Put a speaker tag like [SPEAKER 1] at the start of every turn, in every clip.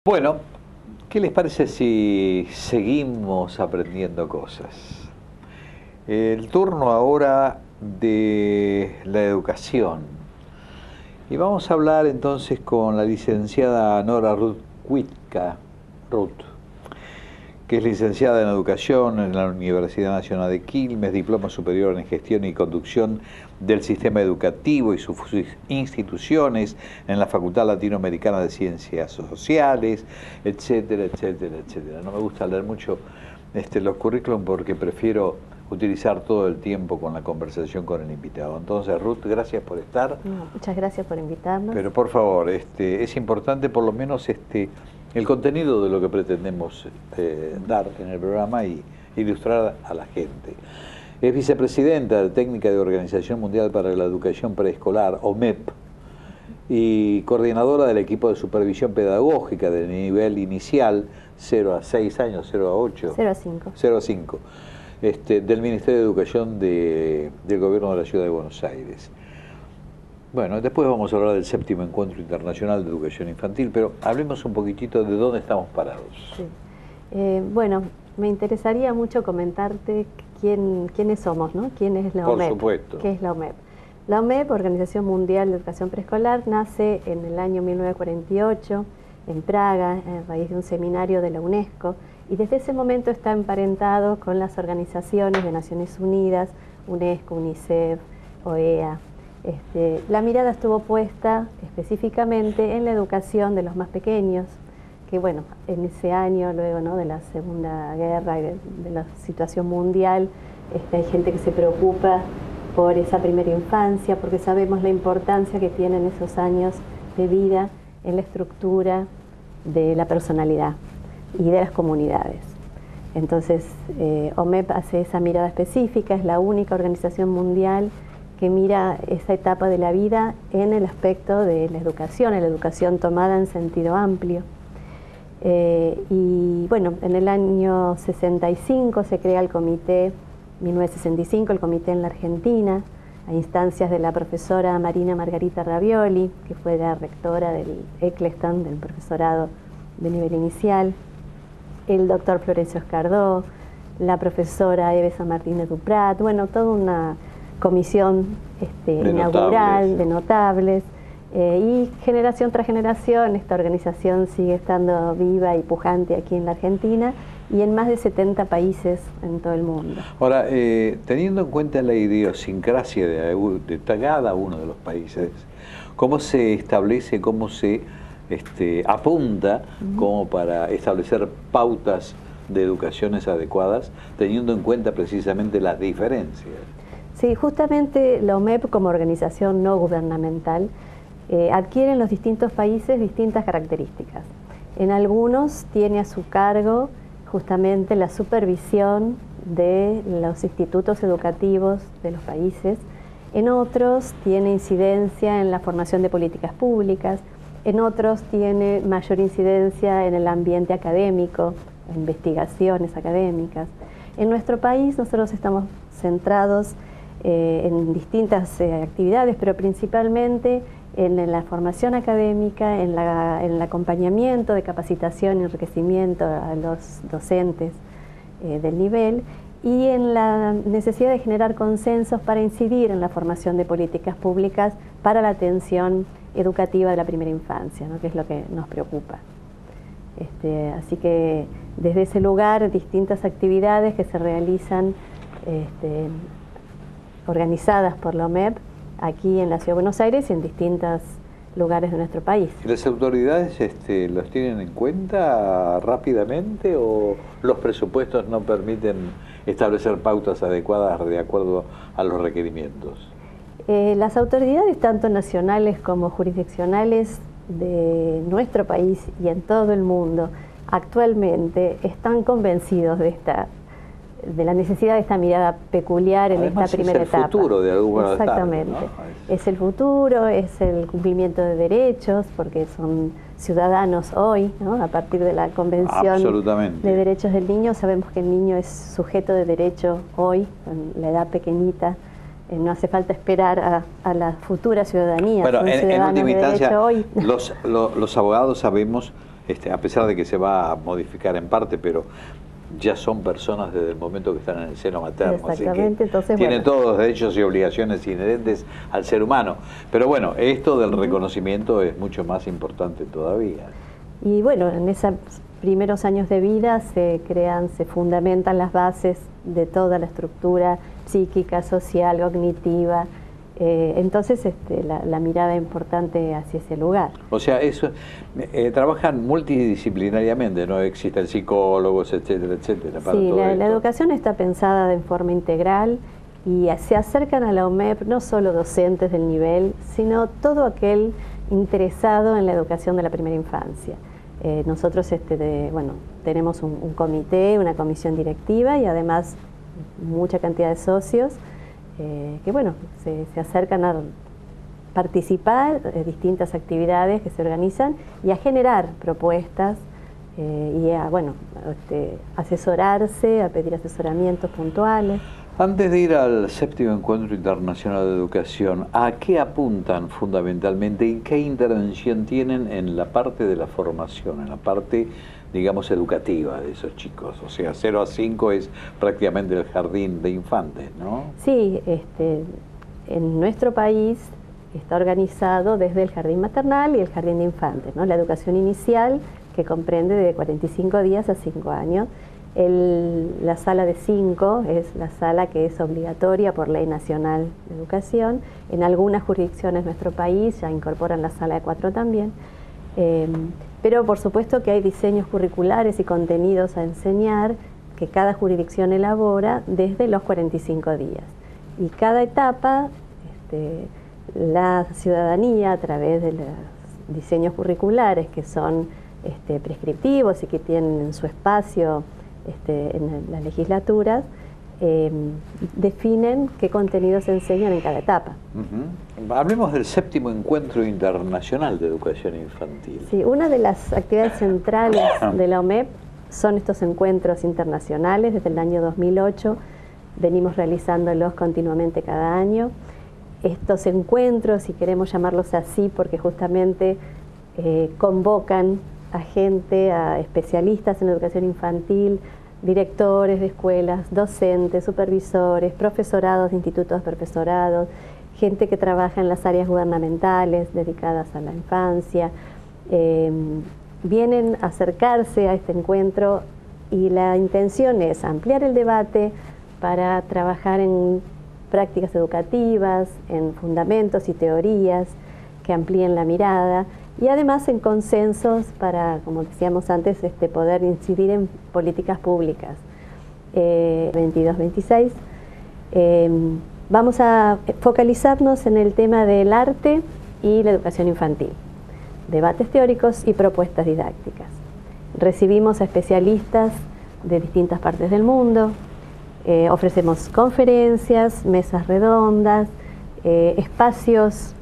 [SPEAKER 1] Bueno, ¿qué les parece si seguimos aprendiendo cosas? El turno ahora de la educación. Y vamos a hablar entonces con la licenciada Nora Ruth Cuitca, que es licenciada en Educación en la Universidad Nacional de Quilmes, diploma superior en Gestión y Conducción del Sistema Educativo y sus instituciones en la Facultad Latinoamericana de Ciencias Sociales, etcétera, etcétera, etcétera. No me gusta leer mucho los currículum porque prefiero utilizar todo el tiempo con la conversación con el invitado. Entonces, Ruth, gracias por estar.
[SPEAKER 2] Muchas gracias por invitarnos.
[SPEAKER 1] Pero por favor, es importante por lo menos el contenido de lo que pretendemos dar en el programa y ilustrar a la gente. Es vicepresidenta de Técnica de Organización Mundial para la Educación Preescolar, OMEP, y coordinadora del equipo de supervisión pedagógica del nivel inicial, 0 a 6 años, 0 a 8.
[SPEAKER 2] 0 a 5.
[SPEAKER 1] 0 a 5. Del Ministerio de Educación del Gobierno de la Ciudad de Buenos Aires. Bueno, después vamos a hablar del 7º Encuentro Internacional de Educación Infantil, pero hablemos un poquitito de dónde estamos parados.
[SPEAKER 2] Sí. Bueno, me interesaría mucho comentarte quiénes somos, ¿no? ¿Quién es la OMEP?
[SPEAKER 1] Por supuesto.
[SPEAKER 2] ¿Qué es la OMEP? La OMEP, Organización Mundial de Educación Preescolar, nace en el año 1948 en Praga, a raíz de un seminario de la UNESCO, y desde ese momento está emparentado con las organizaciones de Naciones Unidas, UNESCO, UNICEF, OEA. La mirada estuvo puesta específicamente en la educación de los más pequeños, que bueno, en ese año, luego, ¿no?, de la Segunda Guerra y de la situación mundial, hay gente que se preocupa por esa primera infancia, porque sabemos la importancia que tienen esos años de vida en la estructura de la personalidad y de las comunidades. Entonces, OMEP hace esa mirada específica, es la única organización mundial que mira esa etapa de la vida en el aspecto de la educación tomada en sentido amplio. Y bueno, en el año 65 se crea el comité, 1965, el comité en la Argentina, a instancias de la profesora Marina Margarita Ravioli, que fue la rectora del Eccleston, del profesorado de nivel inicial, el doctor Florencio Escardó, la profesora Eve San Martín Duprat, bueno, toda una comisión inaugural de notables, y generación tras generación esta organización sigue estando viva y pujante aquí en la Argentina y en más de 70 países en todo el mundo.
[SPEAKER 1] Ahora, teniendo en cuenta la idiosincrasia de cada uno de los países, ¿cómo se establece, cómo se apunta como para establecer pautas de educaciones adecuadas, teniendo en cuenta precisamente las diferencias?
[SPEAKER 2] Sí, justamente la OMEP como organización no gubernamental adquiere en los distintos países distintas características. En algunos tiene a su cargo justamente la supervisión de los institutos educativos de los países, en otros tiene incidencia en la formación de políticas públicas, en otros tiene mayor incidencia en el ambiente académico, investigaciones académicas. En nuestro país nosotros estamos centrados en distintas actividades, pero principalmente en la formación académica, en el acompañamiento de capacitación y enriquecimiento a los docentes del nivel y en la necesidad de generar consensos para incidir en la formación de políticas públicas para la atención educativa de la primera infancia, ¿no?, que es lo que nos preocupa. Así que desde ese lugar distintas actividades que se realizan organizadas por la OMEP aquí en la Ciudad de Buenos Aires y en distintos lugares de nuestro país.
[SPEAKER 1] ¿Las autoridades los tienen en cuenta rápidamente o los presupuestos no permiten establecer pautas adecuadas de acuerdo a los requerimientos?
[SPEAKER 2] Las autoridades, tanto nacionales como jurisdiccionales de nuestro país y en todo el mundo, actualmente están convencidos de la necesidad de esta mirada peculiar en esta primera etapa.
[SPEAKER 1] Es el futuro de alguna etapa.
[SPEAKER 2] Exactamente. ¿No? Es el futuro, es el cumplimiento de derechos, porque son ciudadanos hoy, ¿no? A partir de la Convención de Derechos del Niño, sabemos que el niño es sujeto de derecho hoy, en la edad pequeñita. No hace falta esperar a la futura ciudadanía.
[SPEAKER 1] Bueno, en última instancia, los abogados sabemos a pesar de que se va a modificar en parte, pero ya son personas desde el momento que están en el seno materno.
[SPEAKER 2] Exactamente,
[SPEAKER 1] así que
[SPEAKER 2] entonces
[SPEAKER 1] tienen todos los derechos y obligaciones inherentes al ser humano. Pero bueno, esto del reconocimiento es mucho más importante todavía.
[SPEAKER 2] Y bueno, en esos primeros años de vida se fundamentan las bases de toda la estructura psíquica, social, cognitiva. Entonces la mirada importante hacia ese lugar.
[SPEAKER 1] O sea, eso trabajan multidisciplinariamente, no existen psicólogos, etcétera, etcétera. Para
[SPEAKER 2] sí,
[SPEAKER 1] todo
[SPEAKER 2] la educación está pensada de forma integral y se acercan a la OMEP no solo docentes del nivel, sino todo aquel interesado en la educación de la primera infancia. Nosotros tenemos un comité, una comisión directiva y además mucha cantidad de socios que bueno, se acercan a participar en distintas actividades que se organizan y a generar propuestas y a asesorarse, a pedir asesoramientos puntuales.
[SPEAKER 1] Antes de ir al 7º Encuentro Internacional de Educación, ¿a qué apuntan fundamentalmente y qué intervención tienen en la parte de la formación, en la parte, digamos, educativa de esos chicos? O sea, 0 a 5 es prácticamente el jardín de infantes, ¿no?
[SPEAKER 2] Sí, en nuestro país está organizado desde el jardín maternal y el jardín de infantes, ¿no? La educación inicial, que comprende de 45 días a 5 años. La sala de 5 es la sala que es obligatoria por Ley Nacional de Educación. En algunas jurisdicciones de nuestro país ya incorporan la sala de 4 también. Pero por supuesto que hay diseños curriculares y contenidos a enseñar que cada jurisdicción elabora desde los 45 días. Y cada etapa, la ciudadanía a través de los diseños curriculares que son prescriptivos y que tienen en su espacio en las legislaturas, definen qué contenidos se enseñan en cada etapa.
[SPEAKER 1] Hablemos del 7º Encuentro Internacional de Educación Infantil.
[SPEAKER 2] Sí, una de las actividades centrales de la OMEP son estos encuentros internacionales. Desde el año 2008 venimos realizándolos continuamente cada año. Estos encuentros, si queremos llamarlos así, porque justamente convocan a gente, a especialistas en educación infantil, directores de escuelas, docentes, supervisores, profesorados de institutos de profesorado, gente que trabaja en las áreas gubernamentales dedicadas a la infancia. Vienen a acercarse a este encuentro y la intención es ampliar el debate para trabajar en prácticas educativas, en fundamentos y teorías que amplíen la mirada y además en consensos para, como decíamos antes, poder incidir en políticas públicas. 22-26. Vamos a focalizarnos en el tema del arte y la educación infantil, debates teóricos y propuestas didácticas. Recibimos a especialistas de distintas partes del mundo, ofrecemos conferencias, mesas redondas, espacios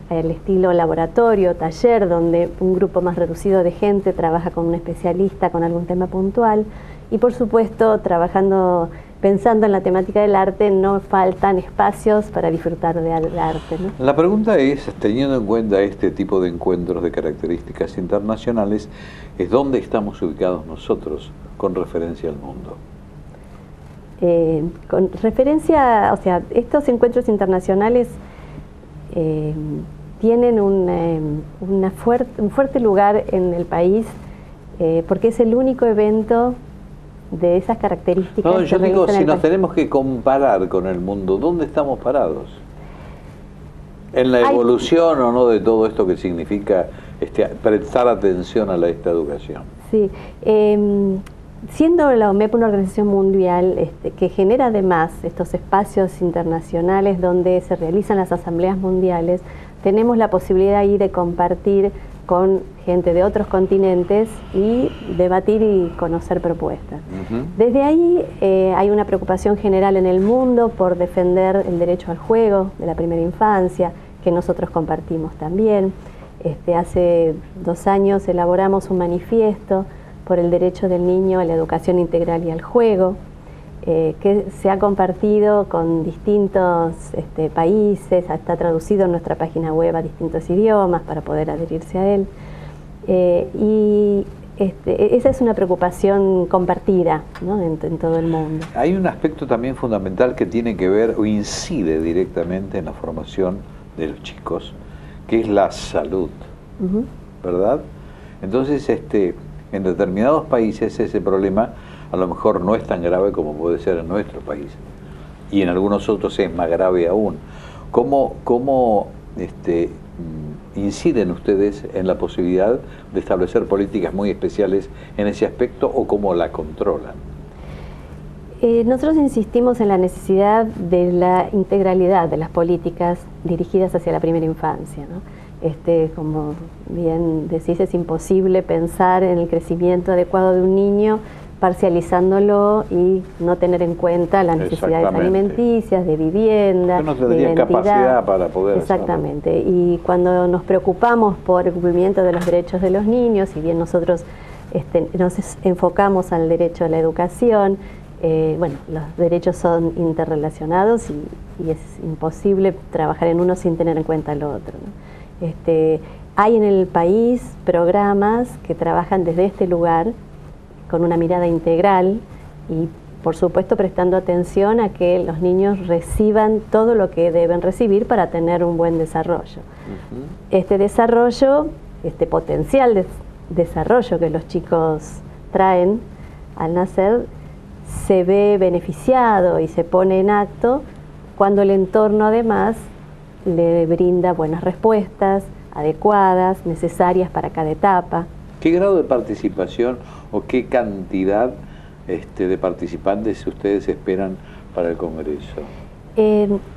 [SPEAKER 2] el estilo laboratorio, taller, donde un grupo más reducido de gente trabaja con un especialista con algún tema puntual y por supuesto pensando en la temática del arte, no faltan espacios para disfrutar del arte, ¿no?
[SPEAKER 1] La pregunta es, teniendo en cuenta este tipo de encuentros de características internacionales, es dónde estamos ubicados nosotros con referencia al mundo.
[SPEAKER 2] Con referencia, o sea, estos encuentros internacionales tienen un fuerte lugar en el país porque es el único evento de esas características.
[SPEAKER 1] No, yo digo, si nos tenemos que comparar con el mundo, ¿dónde estamos parados? En la evolución o no de todo esto que significa prestar atención a esta educación.
[SPEAKER 2] Sí, siendo la OMEP una organización mundial que genera además estos espacios internacionales donde se realizan las asambleas mundiales, tenemos la posibilidad ahí de compartir con gente de otros continentes y debatir y conocer propuestas. Desde ahí hay una preocupación general en el mundo por defender el derecho al juego de la primera infancia, que nosotros compartimos también. Hace 2 años elaboramos un manifiesto por el derecho del niño a la educación integral y al juego, que se ha compartido con distintos países, está traducido en nuestra página web a distintos idiomas para poder adherirse a él. Y esa es una preocupación compartida, ¿no? en todo el mundo.
[SPEAKER 1] Hay un aspecto también fundamental que tiene que ver o incide directamente en la formación de los chicos, que es la salud, ¿verdad? Entonces, en determinados países ese problema a lo mejor no es tan grave como puede ser en nuestro país, y en algunos otros es más grave aún. ¿Cómo inciden ustedes en la posibilidad de establecer políticas muy especiales en ese aspecto o cómo la controlan?
[SPEAKER 2] Nosotros insistimos en la necesidad de la integralidad de las políticas dirigidas hacia la primera infancia, ¿no? Como bien decís, es imposible pensar en el crecimiento adecuado de un niño parcializándolo y no tener en cuenta las necesidades alimenticias, de vivienda,
[SPEAKER 1] no tendría capacidad para poder
[SPEAKER 2] exactamente. Hacerlo. Y cuando nos preocupamos por el cumplimiento de los derechos de los niños, si bien nosotros nos enfocamos al derecho a la educación, bueno, los derechos son interrelacionados y es imposible trabajar en uno sin tener en cuenta el otro, ¿no? Hay en el país programas que trabajan desde este lugar con una mirada integral y, por supuesto, prestando atención a que los niños reciban todo lo que deben recibir para tener un buen desarrollo. Este desarrollo, este potencial desarrollo que los chicos traen al nacer, se ve beneficiado y se pone en acto cuando el entorno además le brinda buenas respuestas, adecuadas, necesarias para cada etapa.
[SPEAKER 1] ¿Qué grado de participación o qué cantidad de participantes ustedes esperan para el Congreso?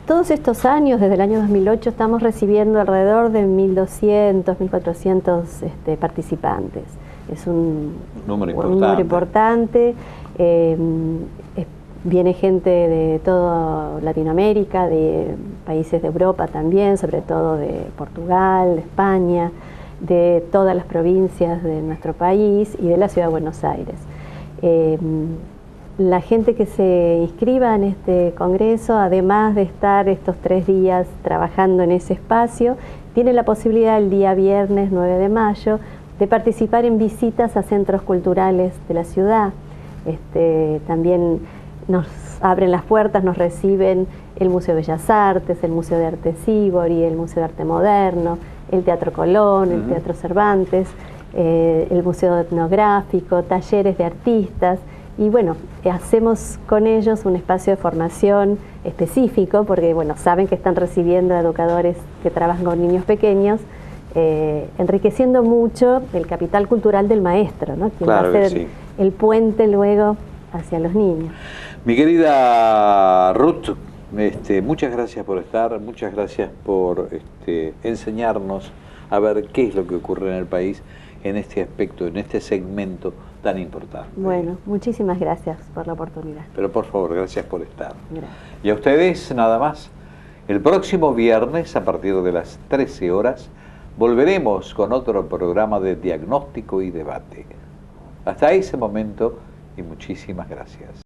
[SPEAKER 2] Todos estos años, desde el año 2008, estamos recibiendo alrededor de 1.200, 1.400 participantes. Es un número importante. Viene gente de toda Latinoamérica, de países de Europa también, sobre todo de Portugal, de España, de todas las provincias de nuestro país y de la Ciudad de Buenos Aires. La gente que se inscriba en este congreso, además de estar estos 3 días trabajando en ese espacio, tiene la posibilidad el día viernes 9 de mayo de participar en visitas a centros culturales de la ciudad. También nos abren las puertas, nos reciben el Museo de Bellas Artes, el Museo de Arte Sívori, el Museo de Arte Moderno, el Teatro Colón, el Teatro Cervantes, el Museo Etnográfico, talleres de artistas. Y bueno, hacemos con ellos un espacio de formación específico, porque bueno, saben que están recibiendo educadores que trabajan con niños pequeños, enriqueciendo mucho el capital cultural del maestro, ¿no? Quien va a ser el puente luego hacia los niños.
[SPEAKER 1] Mi querida Ruth, muchas gracias por estar, muchas gracias por enseñarnos a ver qué es lo que ocurre en el país en este aspecto, en este segmento tan importante.
[SPEAKER 2] Bueno, muchísimas gracias por la oportunidad.
[SPEAKER 1] Pero por favor, gracias por estar.
[SPEAKER 2] Gracias.
[SPEAKER 1] Y a ustedes, nada más. El próximo viernes, a partir de las 13 horas, volveremos con otro programa de diagnóstico y debate. Hasta ese momento, y muchísimas gracias.